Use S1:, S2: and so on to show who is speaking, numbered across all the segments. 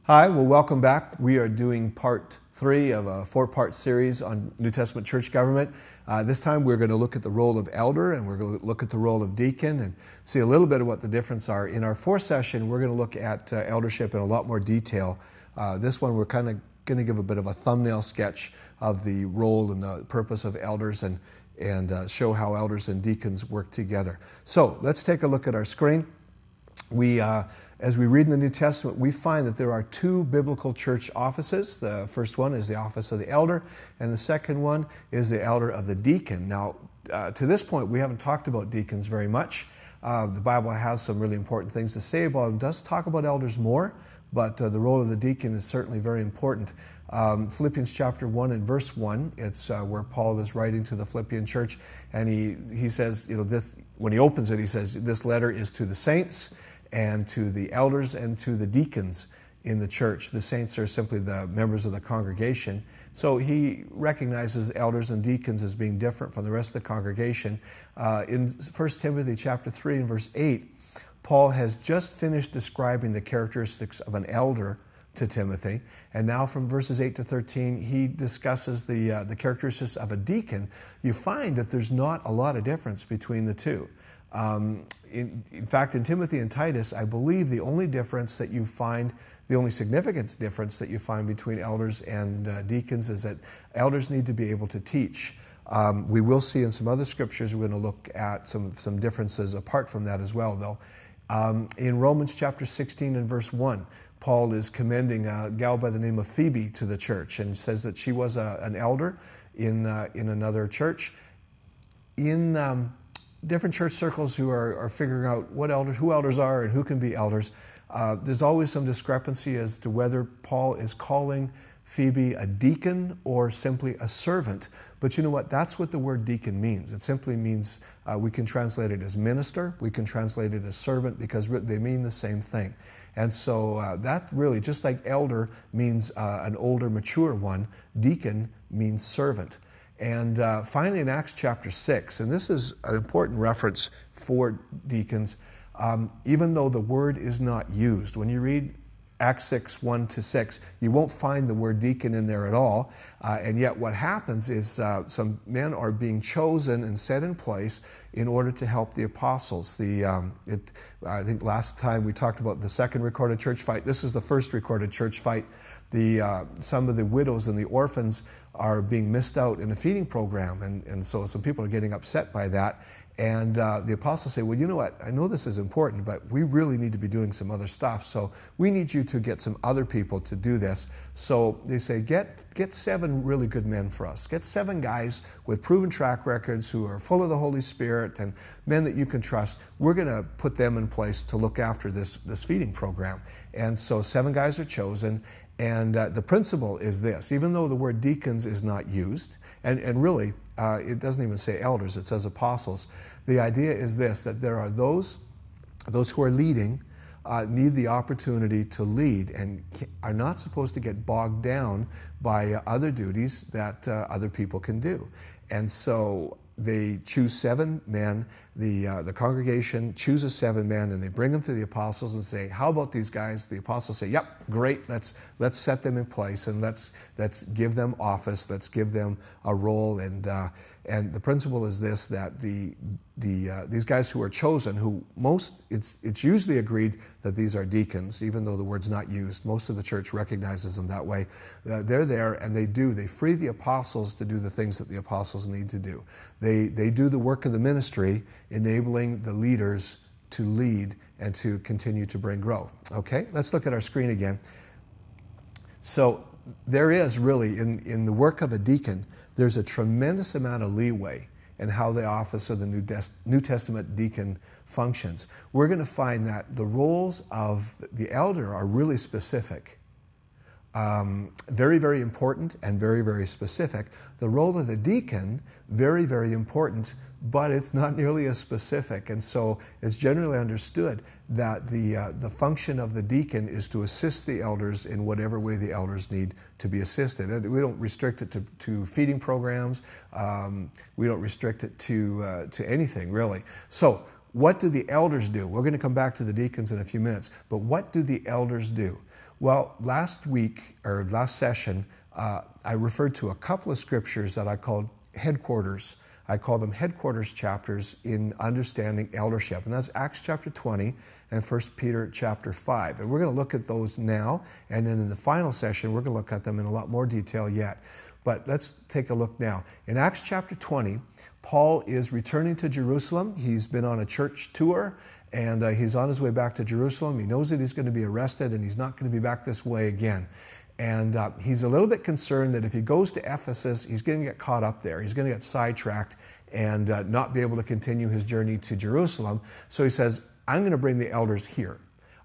S1: Hi, well, welcome back. We are doing part 3 of a 4-part series on New Testament church government. This time we're going to look at the role of elder, and we're going to look at the role of deacon and see a little bit of what the difference are. In our 4th session, we're going to look at eldership in a lot more detail. This one we're kind of going to give a bit of a thumbnail sketch of the role and the purpose of elders and show how elders and deacons work together. So let's take a look at our screen. As we read in the New Testament, we find that there are 2 biblical church offices. The first one is the office of the elder, and the second one is the elder of the deacon. Now, to this point, we haven't talked about deacons very much. The Bible has some really important things to say about them. It does talk about elders more, but the role of the deacon is certainly very important. Philippians chapter 1 and verse 1, it's where Paul is writing to the Philippian church, and he says, this, when he opens it, he says, this letter is to the saints and to the elders and to the deacons in the church. The saints are simply the members of the congregation. So he recognizes elders and deacons as being different from the rest of the congregation. In 1 Timothy chapter 3 and verse 8, Paul has just finished describing the characteristics of an elder to Timothy, and now from verses 8 to 13, he discusses the characteristics of a deacon. You find that there's not a lot of difference between the two. In fact, in Timothy and Titus, I believe the only difference that you find, the only significant difference that you find between elders and deacons is that elders need to be able to teach. We will see in some other scriptures, we're going to look at some differences apart from that as well, though. In Romans chapter 16 and verse 1, Paul is commending a gal by the name of Phoebe to the church and says that she was an elder in another church. In different church circles who are figuring out who elders are and who can be elders, there's always some discrepancy as to whether Paul is calling Phoebe a deacon or simply a servant. But you know what? That's what the word deacon means. It simply means, we can translate it as minister, we can translate it as servant, because they mean the same thing. And so that really, just like elder means an older, mature one, deacon means servant. And finally in Acts chapter 6, and this is an important reference for deacons, even though the word is not used. When you read Acts 6, 1 to 6, you won't find the word deacon in there at all. And yet what happens is some men are being chosen and set in place in order to help the apostles. I think last time we talked about the second recorded church fight. This is the first recorded church fight. Some of the widows and the orphans are being missed out in a feeding program, and so some people are getting upset by that. And the apostles say, well, you know what, I know this is important, but we really need to be doing some other stuff, so we need you to get some other people to do this. So they say, get 7 really good men for us. Get 7 guys with proven track records who are full of the Holy Spirit and men that you can trust. We're going to put them in place to look after this feeding program. And so 7 guys are chosen. And the principle is this: even though the word deacons is not used, and really it doesn't even say elders, it says apostles, the idea is this, that there are those who are leading, need the opportunity to lead and are not supposed to get bogged down by other duties that other people can do. And so they choose 7 men, the congregation chooses 7 men, and they bring them to the apostles and say, how about these guys? The apostles say, yep, great, let's set them in place, and let's give them office, let's give them a role. And the principle is this, that these guys who are chosen, it's usually agreed that these are deacons, even though the word's not used. Most of the church recognizes them that way. They're there, and they free the apostles to do the things that the apostles need to do. They do the work of the ministry, enabling the leaders to lead and to continue to bring growth. Okay, let's look at our screen again. So there is really, in the work of a deacon, there's a tremendous amount of leeway in how the office of the New Testament deacon functions. We're going to find that the roles of the elder are really specific. Very, very important and very, very specific. The role of the deacon, very, very important, but it's not nearly as specific. And so it's generally understood that the function of the deacon is to assist the elders in whatever way the elders need to be assisted. And we don't restrict it to feeding programs. We don't restrict it to anything, really. So what do the elders do? We're going to come back to the deacons in a few minutes, but what do the elders do? Well, last session, I referred to a couple of scriptures that I called headquarters. I call them headquarters chapters in understanding eldership. And that's Acts chapter 20 and 1 Peter chapter 5. And we're going to look at those now. And then in the final session, we're going to look at them in a lot more detail yet. But let's take a look now. In Acts chapter 20, Paul is returning to Jerusalem. He's been on a church tour, and he's on his way back to Jerusalem. He knows that he's going to be arrested, and he's not going to be back this way again. And he's a little bit concerned that if he goes to Ephesus, he's going to get caught up there. He's going to get sidetracked and not be able to continue his journey to Jerusalem. So he says, I'm going to bring the elders here.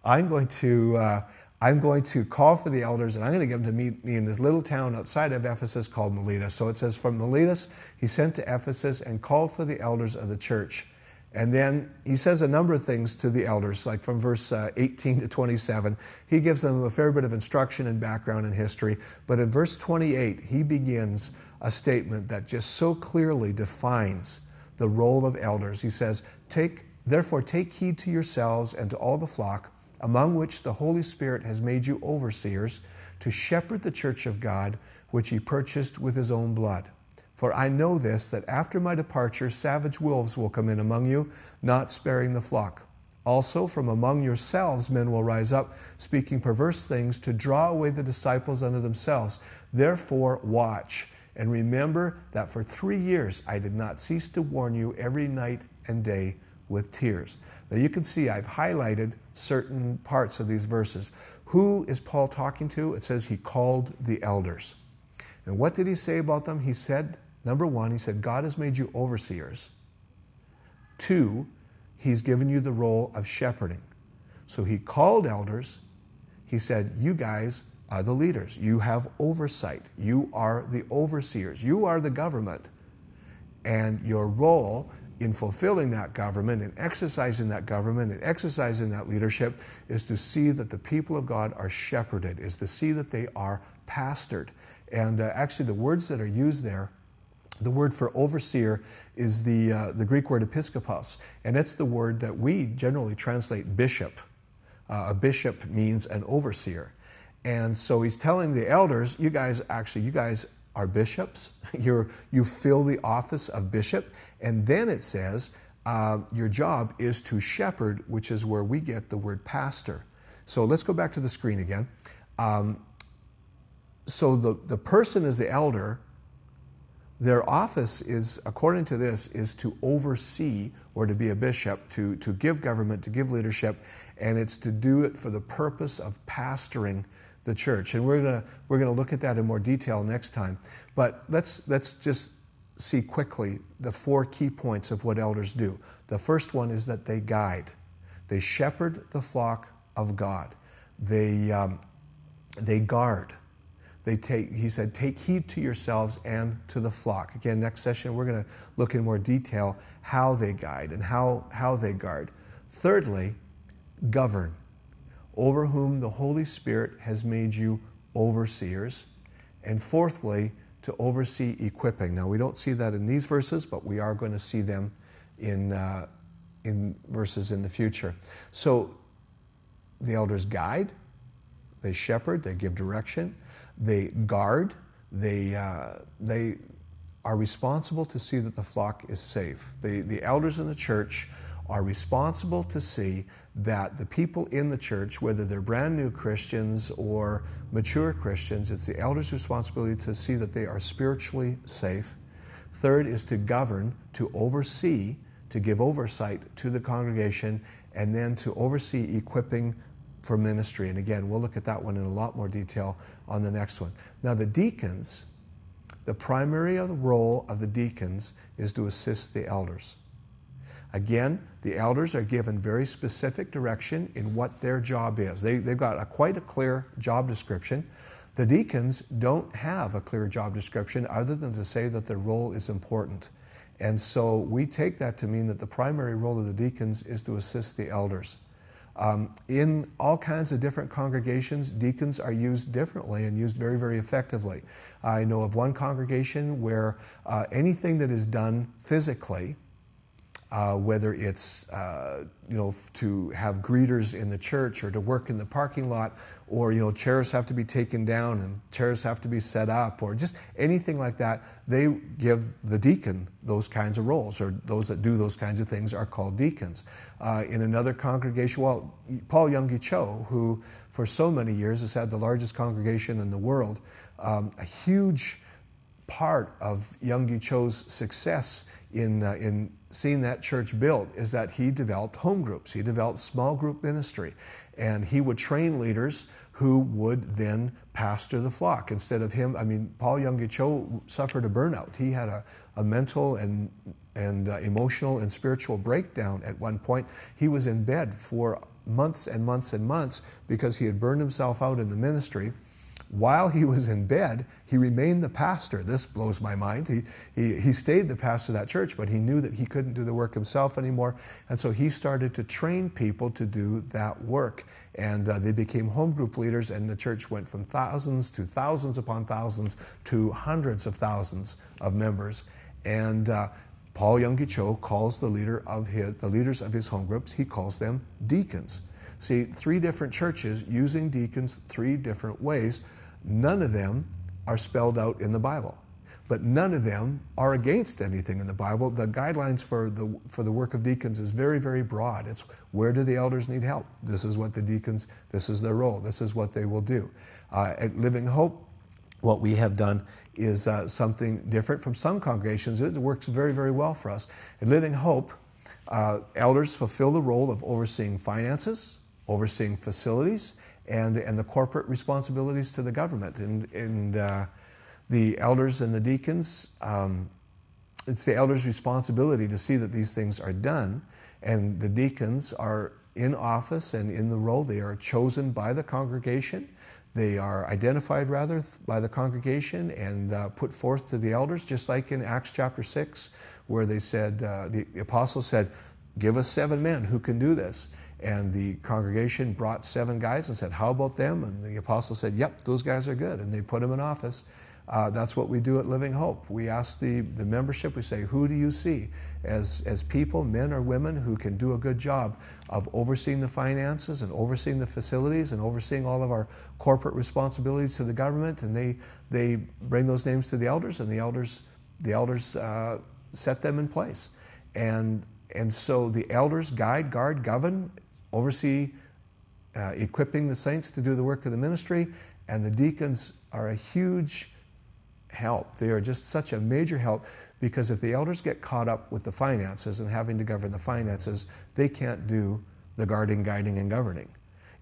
S1: I'm going to call for the elders, and I'm going to get them to meet me in this little town outside of Ephesus called Miletus. So it says, from Miletus, he sent to Ephesus and called for the elders of the church. And then he says a number of things to the elders, like from verse 18 to 27. He gives them a fair bit of instruction and background and history. But in verse 28, he begins a statement that just so clearly defines the role of elders. He says, therefore take heed to yourselves and to all the flock, among which the Holy Spirit has made you overseers, to shepherd the church of God, which he purchased with his own blood. For I know this, that after my departure, savage wolves will come in among you, not sparing the flock. Also, from among yourselves men will rise up, speaking perverse things, to draw away the disciples unto themselves. Therefore, watch, and remember that for 3 years I did not cease to warn you every night and day with tears. Now you can see I've highlighted certain parts of these verses. Who is Paul talking to? It says he called the elders. And what did he say about them? He said, number one, he said, God has made you overseers. 2, he's given you the role of shepherding. So he called elders. He said, you guys are the leaders. You have oversight. You are the overseers. You are the government. And your role in fulfilling that government and exercising that government and exercising that leadership is to see that the people of God are shepherded, is to see that they are pastored. And actually the words that are used there, the word for overseer is the Greek word episkopos, and it's the word that we generally translate bishop. A bishop means an overseer. And so he's telling the elders, you guys are bishops. You fill the office of bishop. And then it says, your job is to shepherd, which is where we get the word pastor. So let's go back to the screen again. So the person is the elder. Their office is, according to this, is to oversee or to be a bishop, to give government, to give leadership, and it's to do it for the purpose of pastoring the church. And we're gonna look at that in more detail next time. But let's just see quickly the 4 key points of what elders do. The first one is that they guide. They shepherd the flock of God. They guard. He said, take heed to yourselves and to the flock. Again, next session, we're going to look in more detail how they guide and how they guard. Thirdly, govern, over whom the Holy Spirit has made you overseers. And fourthly, to oversee equipping. Now, we don't see that in these verses, but we are going to see them in verses in the future. So, the elders guide, they shepherd, they give direction, they guard, they are responsible to see that the flock is safe. The elders in the church are responsible to see that the people in the church, whether they're brand new Christians or mature Christians, it's the elders' responsibility to see that they are spiritually safe. Third is to govern, to oversee, to give oversight to the congregation, and then to oversee equipping for ministry. And again, we'll look at that one in a lot more detail on the next one. Now the deacons, the primary role of the deacons is to assist the elders. Again, the elders are given very specific direction in what their job is. They've got quite a clear job description. The deacons don't have a clear job description other than to say that their role is important. And so we take that to mean that the primary role of the deacons is to assist the elders. In all kinds of different congregations, deacons are used differently and used very, very effectively. I know of one congregation where anything that is done physically whether it's to have greeters in the church or to work in the parking lot, or chairs have to be taken down and chairs have to be set up, or just anything like that. They give the deacon those kinds of roles, or those that do those kinds of things are called deacons. In another congregation, Paul Yonggi Cho, who for so many years has had the largest congregation in the world, a huge part of Yonggi Cho's success in seeing that church built is that he developed home groups. He developed small group ministry, and he would train leaders who would then pastor the flock instead of him. Paul Yonggi Cho suffered a burnout. He had a mental and emotional and spiritual breakdown at one point. He was in bed for months and months and months because he had burned himself out in the ministry. While he was in bed, he remained the pastor. This blows my mind. He stayed the pastor of that church, but he knew that he couldn't do the work himself anymore. And so he started to train people to do that work. And they became home group leaders, and the church went from thousands to thousands upon thousands to hundreds of thousands of members. And Paul Yonggi Cho calls the leaders of his home groups, he calls them deacons. See, 3 different churches using deacons 3 different ways. None of them are spelled out in the Bible, but none of them are against anything in the Bible. The guidelines for the work of deacons is very, very broad. It's where do the elders need help? This is what the deacons, this is their role. This is what they will do. At Living Hope, what we have done is something different from some congregations. It works very, very well for us. At Living Hope, elders fulfill the role of overseeing finances, overseeing facilities, and the corporate responsibilities to the government. And the elders and the deacons, it's the elders' responsibility to see that these things are done. And the deacons are in office and in the role. They are chosen by the congregation. They are identified, rather, by the congregation and put forth to the elders, just like in Acts chapter 6, where they said, the apostles said, "Give us 7 men who can do this." And the congregation brought 7 guys and said, "How about them?" And the apostles said, "Yep, those guys are good." And they put them in office. That's what we do at Living Hope. We ask the membership, we say, who do you see as people, men or women, who can do a good job of overseeing the finances and overseeing the facilities and overseeing all of our corporate responsibilities to the government? And they bring those names to the elders, and the elders set them in place. And so the elders guide, guard, govern, oversee equipping the saints to do the work of the ministry, and the deacons are a huge help. They are just such a major help, because if the elders get caught up with the finances and having to govern the finances, they can't do the guarding, guiding, and governing.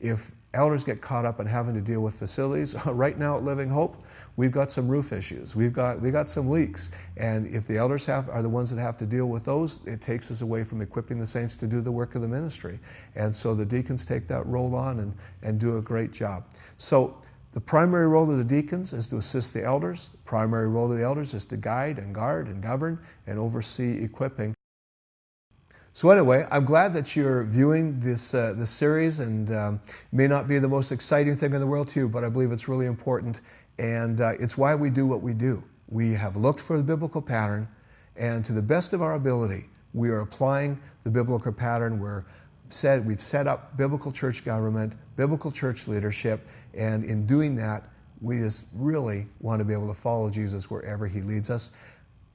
S1: If elders get caught up in having to deal with facilities, right now at Living Hope, we've got some roof issues. We've got some leaks. And if the elders are the ones that have to deal with those, it takes us away from equipping the saints to do the work of the ministry. And so the deacons take that role on and do a great job. So the primary role of the deacons is to assist the elders. The primary role of the elders is to guide and guard and govern and oversee equipping. So anyway, I'm glad that you're viewing this series, and it may not be the most exciting thing in the world to you, but I believe it's really important, and it's why we do what we do. We have looked for the biblical pattern, and to the best of our ability, we are applying the biblical pattern. We've set up biblical church government, biblical church leadership, and in doing that, we just really want to be able to follow Jesus wherever he leads us.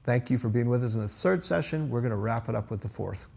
S1: Thank you for being with us in the 3rd session. We're going to wrap it up with the 4th.